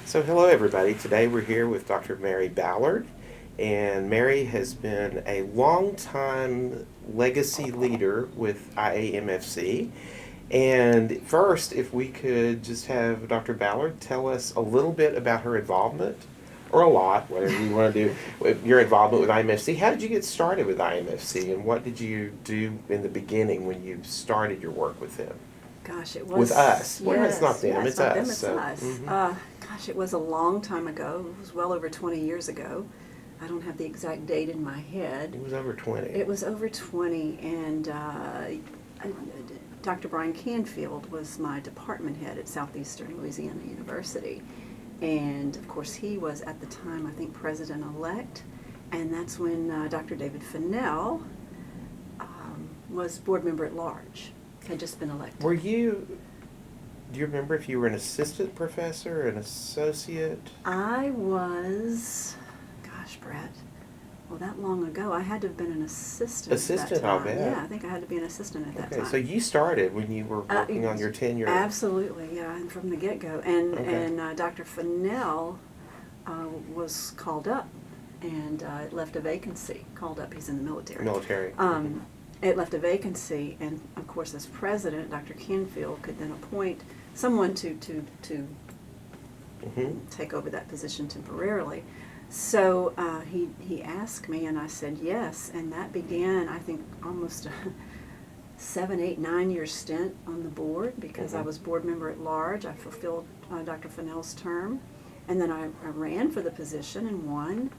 So hello everybody. Today we're here with Dr. Mary Ballard, and Mary has been a long-time legacy leader with IAMFC. And first, if we could just have Dr. Ballard tell us a little bit about her involvement, or a lot, whatever you want to do, with your involvement with IAMFC. How did you get started with IAMFC, and what did you do in the beginning when you started your work with them? Gosh, it was With us. Well, yes, it's not them, yes, it's not us. them, it's So, us. mhm. Gosh, it was a long time ago. It was well over 20 years ago. I don't have the exact date in my head. It was over 20. It was over 20, and Dr. Brian Canfield was my department head at Southeastern Louisiana University. And of course, he was at the time, I think, president-elect. And that's when Dr. David Fennell was board member at large, had just been elected. Do you remember if you were an assistant professor, an associate? I was, gosh, Brett, well, that long ago, I had to have been an assistant at Assistant, that I'll time. bet. Yeah, I think I had to be an assistant at that Okay, time. so you started when you were working on your tenure. Absolutely, yeah, and from the get-go. And, Okay. and Dr. Fennell was called up, and it left a vacancy. Called up, he's in the military. Military. It left a vacancy, and of course, as president, Dr. Canfield could then appoint someone to take over that position temporarily. So he asked me, and I said yes, and that began, I think, almost a 7, 8, 9 year stint on the board, because I was board member at large. I fulfilled Dr. Fennell's term, and then I ran for the position and won.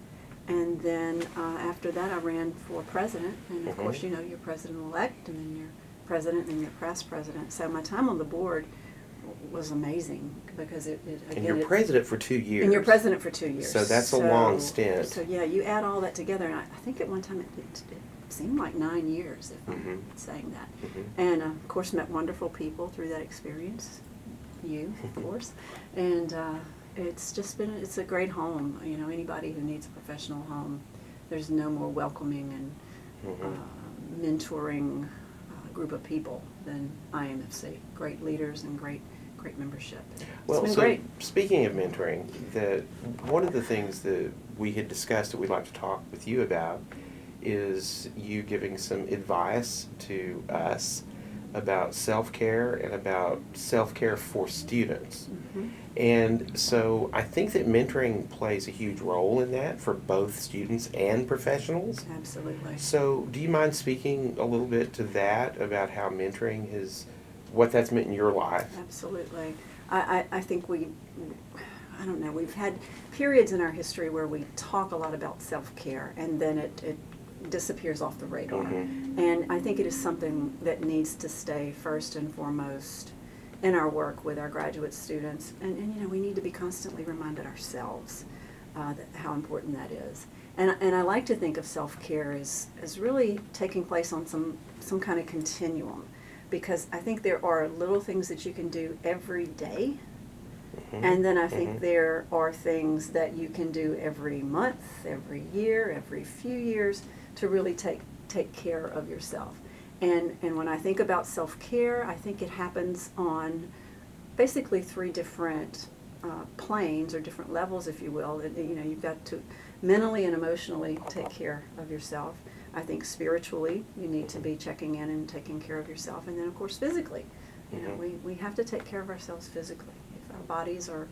And then after that, I ran for president, and of course, you know, you're president-elect, and then you're president, and you're past president. So my time on the board was amazing, because it And you're president for 2 years. And you're president for 2 years. So that's a long stint. So yeah, you add all that together, and I think at one time it seemed like 9 years, if I'm saying that. And of course, met wonderful people through that experience. You, of course, and. It's just been, it's a great home. You know, anybody who needs a professional home, there's no more welcoming and mentoring group of people than IAMFC. Great leaders and great membership. It's been great. Speaking of mentoring, one of the things that we had discussed that we'd like to talk with you about is you giving some advice to us about self-care and about self-care for students. And so I think that mentoring plays a huge role in that for both students and professionals. Absolutely. So do you mind speaking a little bit to that, about how mentoring what that's meant in your life? Absolutely. I think I don't know, we've had periods in our history where we talk a lot about self-care, and then it disappears off the radar. And I think it is something that needs to stay first and foremost in our work with our graduate students. And you know, we need to be constantly reminded ourselves how important that is. And I like to think of self-care as really taking place on some kind of continuum, because I think there are little things that you can do every day. And then I think there are things that you can do every month, every year, every few years, to really take care of yourself. And when I think about self-care, I think it happens on basically 3 different planes, or different levels, if you will. You know, you've got to mentally and emotionally take care of yourself. I think spiritually, you need to be checking in and taking care of yourself. And then, of course, physically, you know, we have to take care of ourselves physically. If our bodies are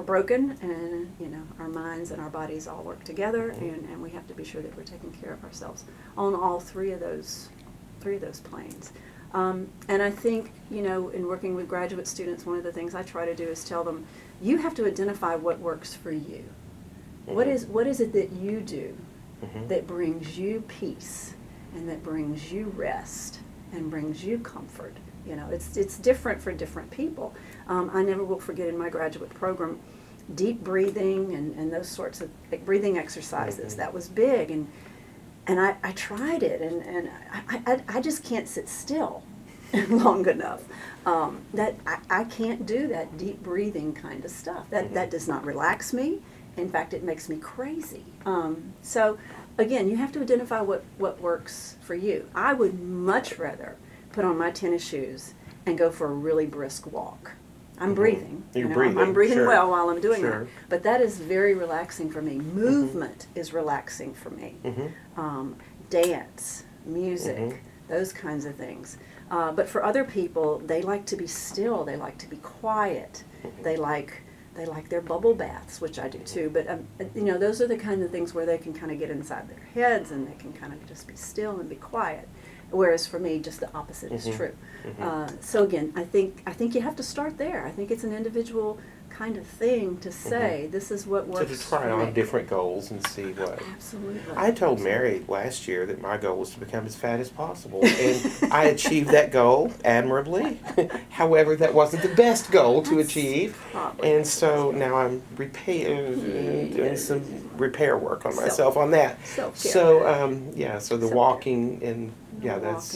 broken, and you know, our minds and our bodies all work together, and we have to be sure that we're taking care of ourselves on all 3 of those planes. And I think, you know, in working with graduate students, one of the things I try to do is tell them, you have to identify what works for you. What is it that you do that brings you peace, and that brings you rest, and brings you comfort? You know, it's different for different people. I never will forget in my graduate program, deep breathing and those sorts of breathing exercises. That was big, and I tried it, and I just can't sit still long enough. That I can't do that deep breathing kind of stuff. That does not relax me. In fact, it makes me crazy. So again, you have to identify what works for you. I would much rather put on my tennis shoes and go for a really brisk walk I'm breathing. You're breathing. I'm breathing sure. well while I'm doing Sure. that. But that is very relaxing for me. Movement is relaxing for me. Dance, music, those kinds of things. But for other people, they like to be still. They like to be quiet. They like their bubble baths, which I do too. But those are the kind of things where they can kind of get inside their heads and they can kind of just be still and be quiet. Whereas for me, just the opposite is true. So again, I think you have to start there. I think it's an individual kind of thing to say this is what works. So to try on different goals and see what. Absolutely. I told Mary last year that my goal was to become as fat as possible, and I achieved that goal admirably. However, that wasn't the best goal to achieve, and so now I'm doing some repair work on myself on that. SelfCare. So so the walking and that's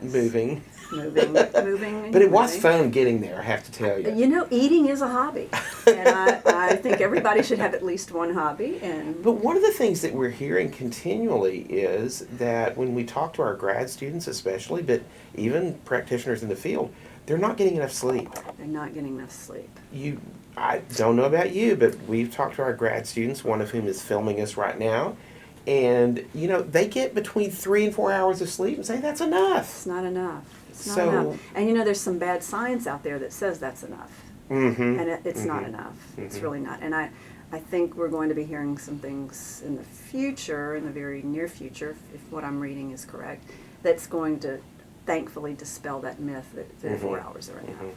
moving. Moving. But it was fun getting there, I have to tell you. Eating is a hobby, and I think everybody should have at least one hobby. But one of the things that we're hearing continually is that when we talk to our grad students especially, but even practitioners in the field, they're not getting enough sleep. They're not getting enough sleep. I don't know about you, but we've talked to our grad students, one of whom is filming us right now, and they get between 3 and 4 hours of sleep and say that's enough. It's not enough. It's not enough. And there's some bad science out there that says that's enough. And it's not enough. It's really not. And I think we're going to be hearing some things in the future, in the very near future, if what I'm reading is correct, that's going to thankfully dispel that myth that 3 or 4 hours are enough.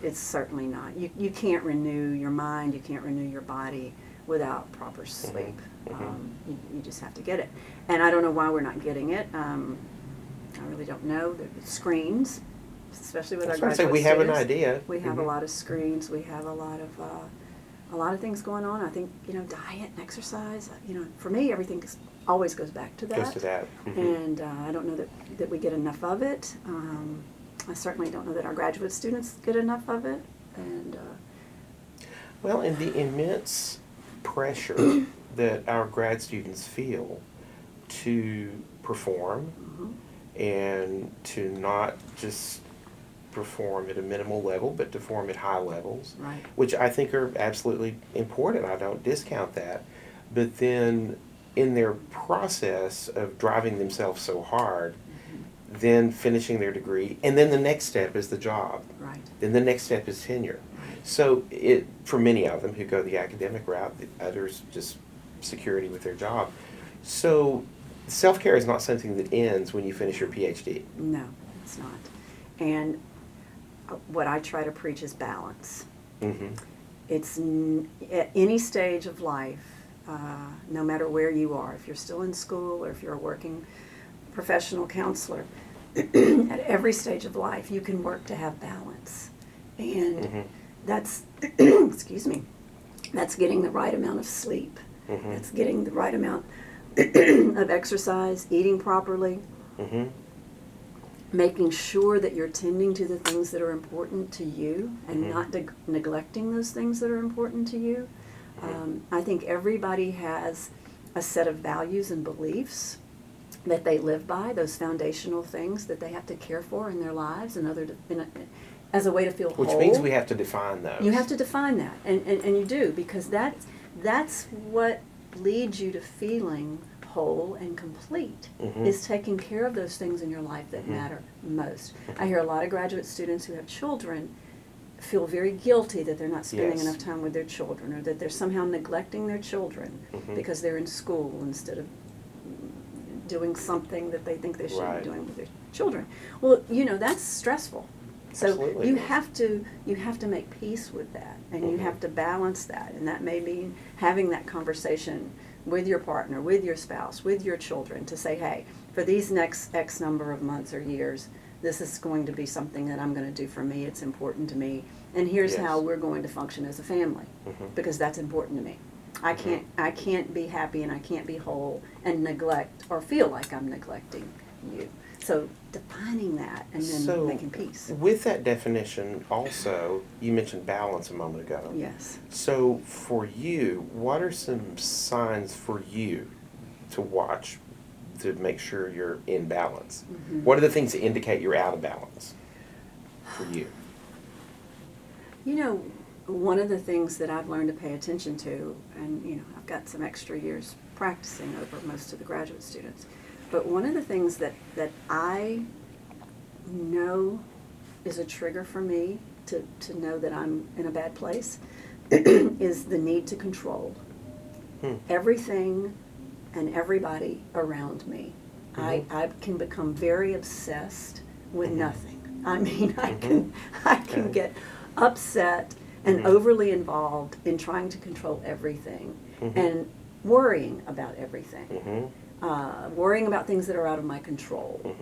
It's certainly not. You can't renew your mind, you can't renew your body without proper sleep. You just have to get it. And I don't know why we're not getting it. I really don't know. The screens, especially with our graduate students. We have an idea. We have a lot of screens. We have a lot of things going on. I think diet and exercise. For me, everything always goes back to that. Goes to that. And I don't know that we get enough of it. I certainly don't know that our graduate students get enough of it. And and the immense pressure that our grad students feel to perform. And to not just perform at a minimal level, but to perform at high levels, which I think are absolutely important. I don't discount that. But then in their process of driving themselves so hard, then finishing their degree, and then the next step is the job. Then the next step is tenure. So for many of them who go the academic route, others just security with their job. So self-care is not something that ends when you finish your PhD. No, it's not. And what I try to preach is balance. It's at any stage of life, no matter where you are, if you're still in school or if you're a working professional counselor, at every stage of life you can work to have balance. And that's, excuse me, that's getting the right amount of sleep. That's getting the right amount of exercise, eating properly, making sure that you're tending to the things that are important to you and not neglecting those things that are important to you. I think everybody has a set of values and beliefs that they live by, those foundational things that they have to care for in their lives as a way to feel whole. Which means we have to define those. You have to define that, and you do, because that's what leads you to feeling whole and complete, is taking care of those things in your life that matter most. I hear a lot of graduate students who have children feel very guilty that they're not spending enough time with their children, or that they're somehow neglecting their children because they're in school instead of doing something that they think they should be doing with their children. Well, that's stressful. So Absolutely. you have to make peace with that, and you have to balance that, and that may mean having that conversation with your partner, with your spouse, with your children, to say, hey, for these next X number of months or years, this is going to be something that I'm going to do for me. It's important to me, and here's how we're going to function as a family, because that's important to me. I can't be happy and I can't be whole and neglect or feel like I'm neglecting you. So defining that and then making peace. With that definition also, you mentioned balance a moment ago. Yes. So for you, what are some signs for you to watch to make sure you're in balance? What are the things that indicate you're out of balance for you? You know, one of the things that I've learned to pay attention to, and I've got some extra years practicing over most of the graduate students, but one of the things that I know is a trigger for me to know that I'm in a bad place is the need to control everything and everybody around me. I can become very obsessed with nothing. I mean, I can get upset and overly involved in trying to control everything and worrying about everything, worrying about things that are out of my control.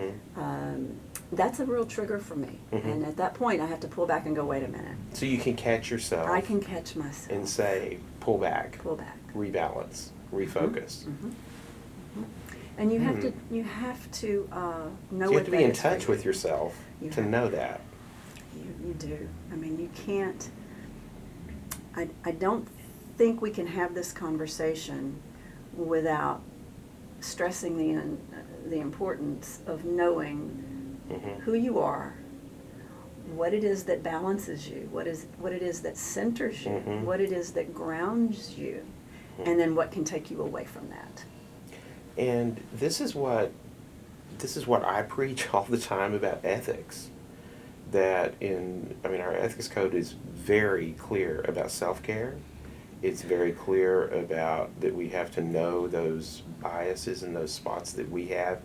That's a real trigger for me. And at that point, I have to pull back and go, wait a minute. So you can catch yourself. I can catch myself. And say, pull back. Pull back. Rebalance. Refocus. And you have to know You what have to be that in is touch for with you. yourself You to have know to. that. You do. I mean, you can't. I don't think we can have this conversation without stressing the importance of knowing who you are, what it is that balances you, what it is that centers you, what it is that grounds you, and then what can take you away from that. And this is what I preach all the time about ethics. That our ethics code is very clear about self-care. It's very clear about that we have to know those biases and those spots that we have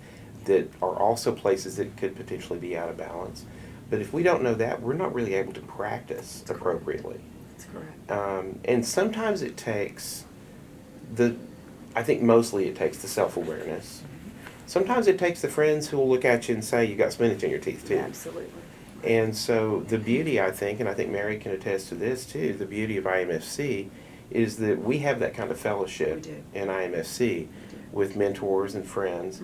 that are also places that could potentially be out of balance. But if we don't know that, we're not really able to practice appropriately. That's correct. And sometimes it takes I think mostly it takes the self-awareness. Sometimes it takes the friends who will look at you and say, you got spinach in your teeth too. Absolutely. And so the beauty, I think, and I think Mary can attest to this too, the beauty of IAMFC is that we have that kind of fellowship in IAMFC with mentors and friends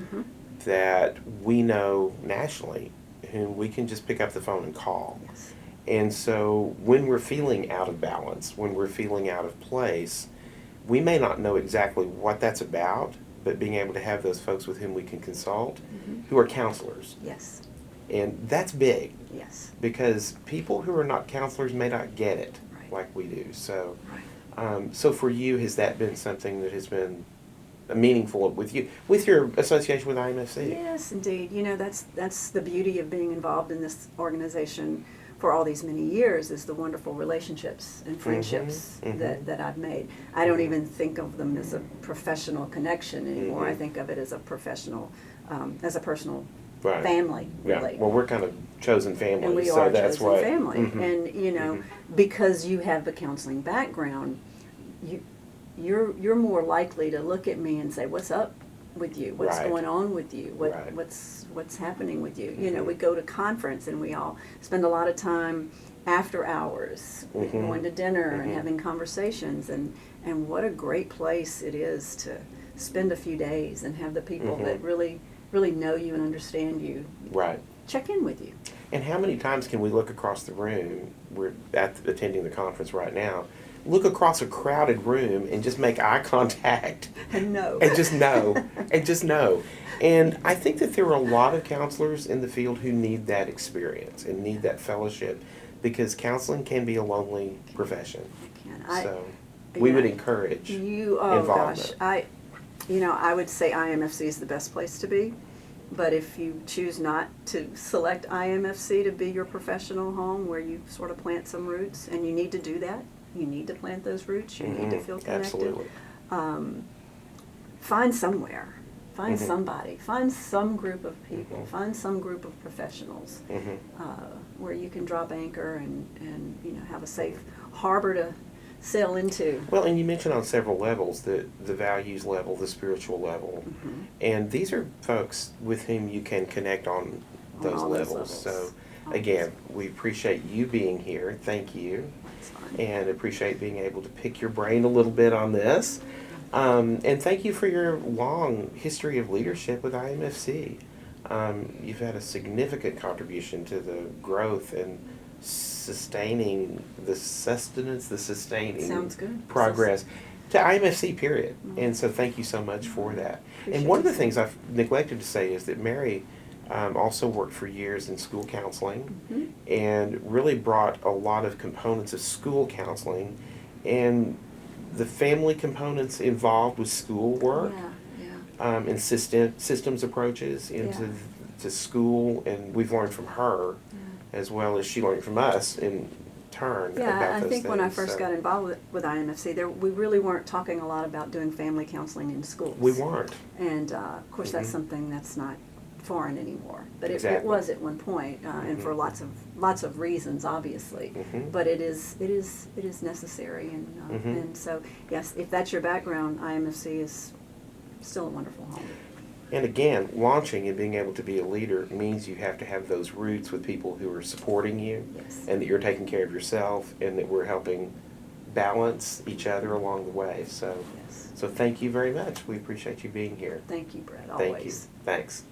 that we know nationally, whom we can just pick up the phone and call. Yes. And so when we're feeling out of balance, when we're feeling out of place, we may not know exactly what that's about, but being able to have those folks with whom we can consult who are counselors. Yes. And that's big. Yes. Because people who are not counselors may not get it like we do. So, so for you, has that been something that has been meaningful with you, with your association with IAMFC? Yes, indeed. That's the beauty of being involved in this organization for all these many years, is the wonderful relationships and friendships that I've made. I don't even think of them as a professional connection anymore. I think of it as a professional, as a personal family, really. Well, we're kind of chosen family, and we so are that's chosen why. family. And because you have the counseling background, you're more likely to look at me and say, "What's up with you? What's going on with you? What's happening with you?" We go to conference and we all spend a lot of time after hours going to dinner and having conversations, and what a great place it is to spend a few days and have the people that really know you and understand you check in with you. And how many times can we look across the room? We're attending the conference right now. Look across a crowded room and just make eye contact. And know. And just know. And just know. And I think that there are a lot of counselors in the field who need that experience and need that fellowship, because counseling can be a lonely profession. So we would encourage involvement. I would say IAMFC is the best place to be. But if you choose not to select IAMFC to be your professional home where you sort of plant some roots, and you need to do that, you need to plant those roots, you need to feel connected. Absolutely. Find somewhere, find somebody, find some group of people, find some group of professionals where you can drop anchor and have a safe harbor to sail into. Well, and you mentioned on several levels, the values level, the spiritual level, and these are folks with whom you can connect on those levels. So again, we appreciate you being here. Thank you. And appreciate being able to pick your brain a little bit on this. And thank you for your long history of leadership with IAMFC. You've had a significant contribution to the growth and sustaining the sustaining progress to IAMFC, period. And so thank you so much for that. And one of the things I've neglected to say is that Mary Also worked for years in school counseling, Mhm. and really brought a lot of components of school counseling and the family components involved with school work, and systems approaches into Yeah. to school, and we've learned from her as well as she learned from us in turn Yeah, about I those think when I things, first so got involved with IMFC, we really weren't talking a lot about doing family counseling in schools. we weren't. And of course, that's Mhm. something that's not foreign anymore. But it Exactly. was at one point, and for Mhm. lots of reasons, obviously. Mhm. But it is necessary, Mhm. and so yes, if that's your background, IMFC is still a wonderful home. And again, launching and being able to be a leader means you have to have those roots with people who are supporting you, Yes. and that you're taking care of yourself, and that we're helping balance each other along the way. So, Yes. so thank you very much. We appreciate you being here. Thank you, Brett. Thank you. Always. Thanks.